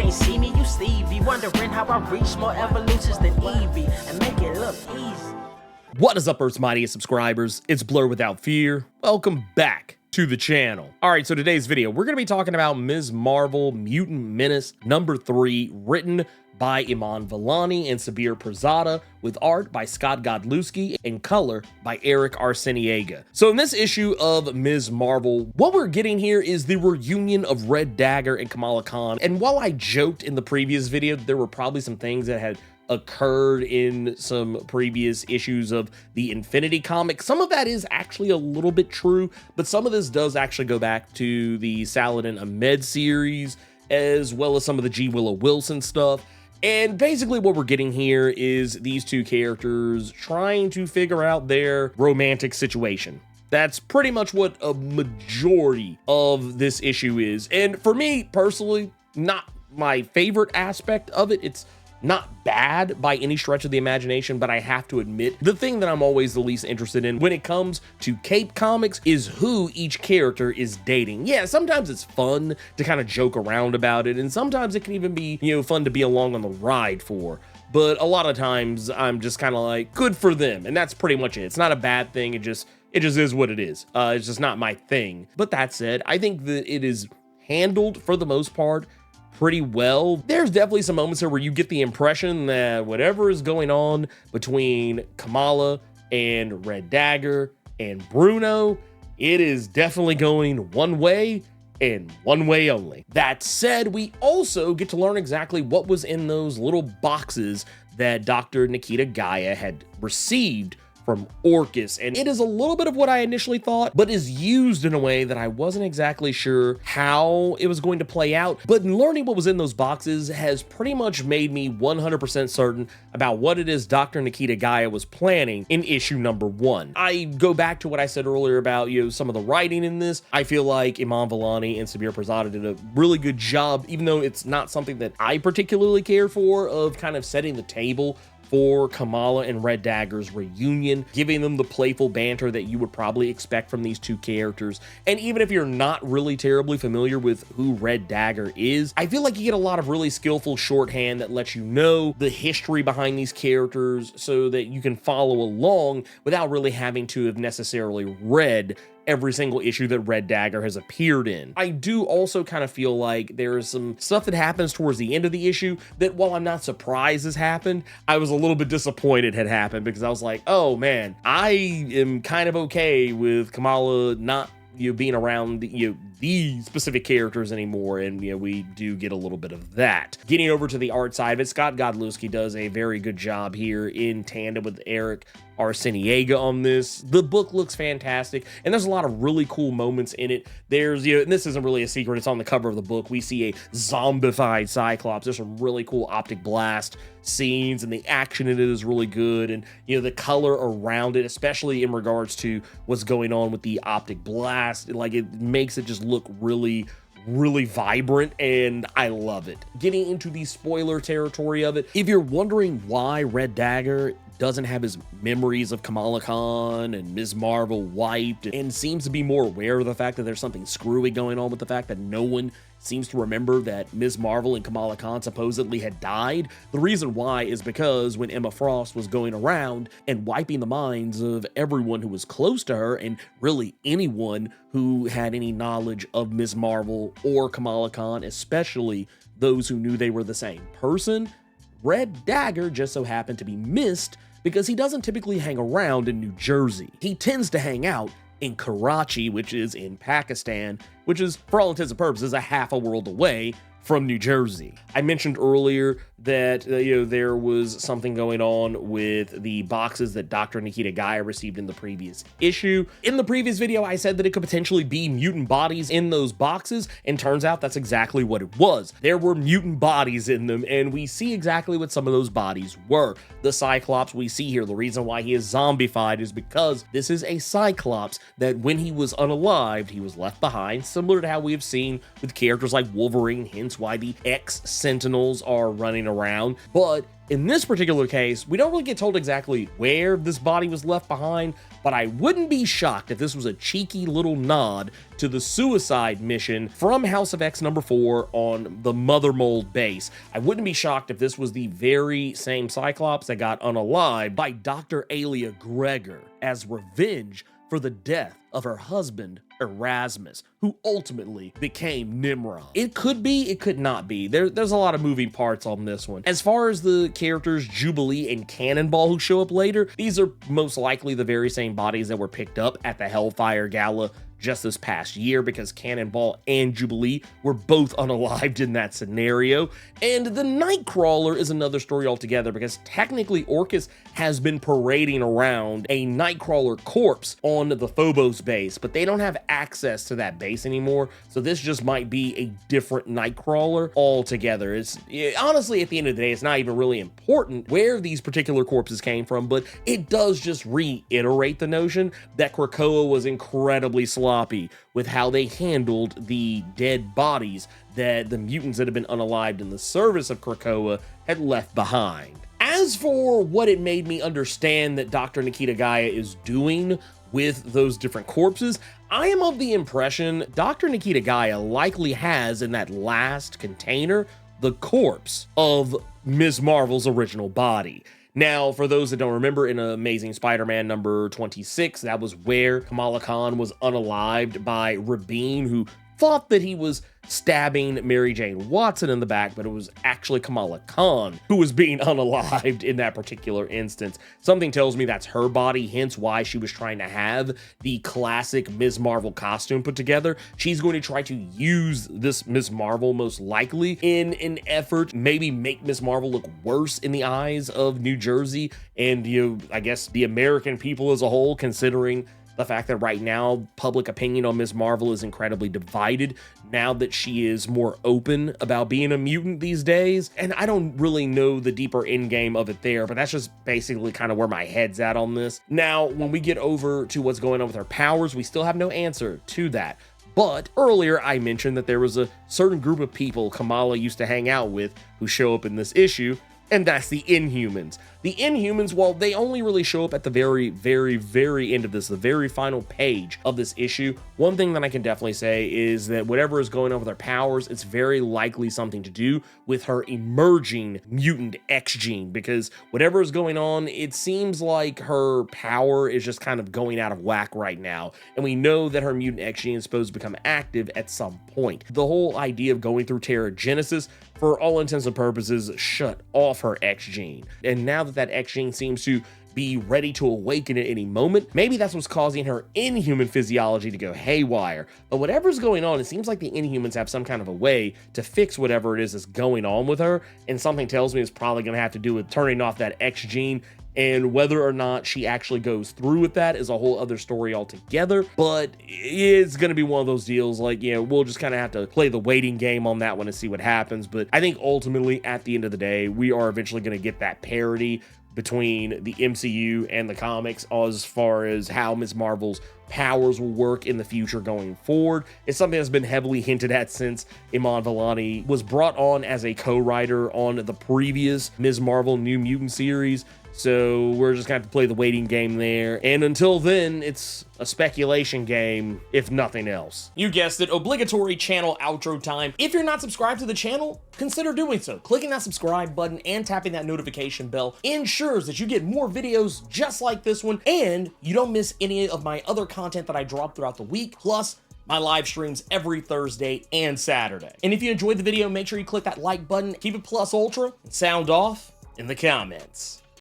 ain't see me, you Stevie. Wondering how I reach more evolutions than Eevee and make it look easy. What is up, Earth's mightiest subscribers? It's Blerd without fear. Welcome back to the channel. All right, so today's video, we're going to be talking about Ms. Marvel Mutant Menace #3, written by Iman Vellani and Sabir Pirzada, with art by Scott Godlewski and color by Eric Arciniega. So in this issue of Ms. Marvel, what we're getting here is the reunion of Red Dagger and Kamala Khan. And while I joked in the previous video, there were probably some things that had occurred in some previous issues of the Infinity comic. Some of that is actually a little bit true, but some of this does actually go back to the Saladin Ahmed series, as well as some of the G. Willow Wilson stuff. And basically what we're getting here is these two characters trying to figure out their romantic situation. That's pretty much what a majority of this issue is. And for me personally, not my favorite aspect of it. It's not bad by any stretch of the imagination, but I have to admit, the thing that I'm always the least interested in when it comes to Cape Comics is who each character is dating. Yeah, sometimes it's fun to kind of joke around about it, and sometimes it can even be, fun to be along on the ride for. But a lot of times I'm just kind of like, good for them, and that's pretty much it. It's not a bad thing, it just is what it is. It's just not my thing. But that said, I think that it is handled, for the most part, pretty well. There's definitely some moments here where you get the impression that whatever is going on between Kamala and Red Dagger and Bruno, it is definitely going one way and one way only. That said, we also get to learn exactly what was in those little boxes that Dr. Nikita Gaia had received from Orchis, and it is a little bit of what I initially thought, but is used in a way that I wasn't exactly sure how it was going to play out. But learning what was in those boxes has pretty much made me 100% certain about what it is Dr. Nikita Gaia was planning in issue #1. I go back to what I said earlier about some of the writing in this. I feel like Iman Vellani and Sabir Pirzada did a really good job, even though it's not something that I particularly care for, of kind of setting the table for Kamala and Red Dagger's reunion, giving them the playful banter that you would probably expect from these two characters. And even if you're not really terribly familiar with who Red Dagger is, I feel like you get a lot of really skillful shorthand that lets you know the history behind these characters so that you can follow along without really having to have necessarily read every single issue that Red Dagger has appeared in. I do also kind of feel like there is some stuff that happens towards the end of the issue that, while I'm not surprised has happened, I was a little bit disappointed had happened, because I was like, oh man, I am kind of okay with Kamala not being around these specific characters anymore, and we do get a little bit of that. Getting over to the art side of it, Scott Godlewski does a very good job here in tandem with Eric Arciniega on this. The book looks fantastic, and there's a lot of really cool moments in it. There's, and this isn't really a secret, it's on the cover of the book, we see a zombified Cyclops. There's some really cool optic blast scenes, and the action in it is really good, and the color around it, especially in regards to what's going on with the optic blast, like, it makes it just look really vibrant, and I love it. Getting into the spoiler territory of it, if you're wondering why Red Dagger doesn't have his memories of Kamala Khan and Ms. Marvel wiped, and seems to be more aware of the fact that there's something screwy going on with the fact that no one seems to remember that Ms. Marvel and Kamala Khan supposedly had died. The reason why is because when Emma Frost was going around and wiping the minds of everyone who was close to her, and really anyone who had any knowledge of Ms. Marvel or Kamala Khan, especially those who knew they were the same person, Red Dagger just so happened to be missed because he doesn't typically hang around in New Jersey. He tends to hang out in Karachi, which is in Pakistan, which is, for all intents and purposes, a half a world away from New Jersey. I mentioned earlier that there was something going on with the boxes that Dr. Nikita Gaia received in the previous issue. In the previous video, I said that it could potentially be mutant bodies in those boxes, and turns out that's exactly what it was. There were mutant bodies in them, and we see exactly what some of those bodies were. The Cyclops we see here, the reason why he is zombified is because this is a Cyclops that when he was unalived, he was left behind, similar to how we have seen with characters like Wolverine, hence why the X-Sentinels are running around. But In this particular case, we don't really get told exactly where this body was left behind, but I wouldn't be shocked if this was a cheeky little nod to the suicide mission from House of X number 4 on the Mother Mold base. I wouldn't be shocked if this was the very same Cyclops that got unalived by Dr. Alia Gregor as revenge for the death of her husband, Erasmus, who ultimately became Nimrod. It could be, it could not be. There's a lot of moving parts on this one. As far as the characters Jubilee and Cannonball who show up later, these are most likely the very same bodies that were picked up at the Hellfire Gala just this past year, because Cannonball and Jubilee were both unalived in that scenario. And the Nightcrawler is another story altogether, because technically Orchis has been parading around a Nightcrawler corpse on the Phobos base, but they don't have access to that base anymore, so this just might be a different Nightcrawler altogether. Honestly, at the end of the day, it's not even really important where these particular corpses came from, but it does just reiterate the notion that Krakoa was incredibly sloppy with how they handled the dead bodies that the mutants that have been unalived in the service of Krakoa had left behind. As for what it made me understand that Dr. Nikita Gaia is doing with those different corpses, I am of the impression Dr. Nikita Gaia likely has in that last container the corpse of Ms. Marvel's original body. Now, for those that don't remember, in Amazing Spider-Man number 26, that was where Kamala Khan was unalived by Rabin, who thought that he was stabbing Mary Jane Watson in the back, but it was actually Kamala Khan who was being unalived in that particular instance. Something tells me that's her body, hence why she was trying to have the classic Ms. Marvel costume put together. She's going to try to use this Ms. Marvel most likely in an effort, maybe make Ms. Marvel look worse in the eyes of New Jersey and, I guess the American people as a whole, considering the fact that right now public opinion on Ms. Marvel is incredibly divided now that she is more open about being a mutant these days. And I don't really know the deeper end game of it there, but that's just basically kind of where my head's at on this. Now, when we get over to what's going on with her powers, we still have no answer to that. But earlier I mentioned that there was a certain group of people Kamala used to hang out with who show up in this issue, and that's the Inhumans. The Inhumans, well, they only really show up at the very, very, very end of this, the very final page of this issue. One thing that I can definitely say is that whatever is going on with her powers, it's very likely something to do with her emerging mutant X gene, because whatever is going on, it seems like her power is just kind of going out of whack right now. And we know that her mutant X gene is supposed to become active at some point. The whole idea of going through Terrigenesis, for all intents and purposes, shut off her X gene. And now that X gene seems to be ready to awaken at any moment, maybe that's what's causing her Inhuman physiology to go haywire. But whatever's going on, it seems like the Inhumans have some kind of a way to fix whatever it is that's going on with her, and something tells me it's probably going to have to do with turning off that X gene. And whether or not she actually goes through with that is a whole other story altogether. But it's going to be one of those deals like, we'll just kind of have to play the waiting game on that one and see what happens. But I think ultimately, at the end of the day, we are eventually going to get that parity between the MCU and the comics as far as how Ms. Marvel's powers will work in the future going forward. It's something that's been heavily hinted at since Iman Vellani was brought on as a co-writer on the previous Ms. Marvel New Mutant series. So we're just going to have to play the waiting game there. And until then, it's a speculation game, if nothing else. You guessed it, obligatory channel outro time. If you're not subscribed to the channel, consider doing so. Clicking that subscribe button and tapping that notification bell ensures that you get more videos just like this one, and you don't miss any of my other content that I drop throughout the week, plus my live streams every Thursday and Saturday. And if you enjoyed the video, make sure you click that like button, keep it plus ultra, and sound off in the comments.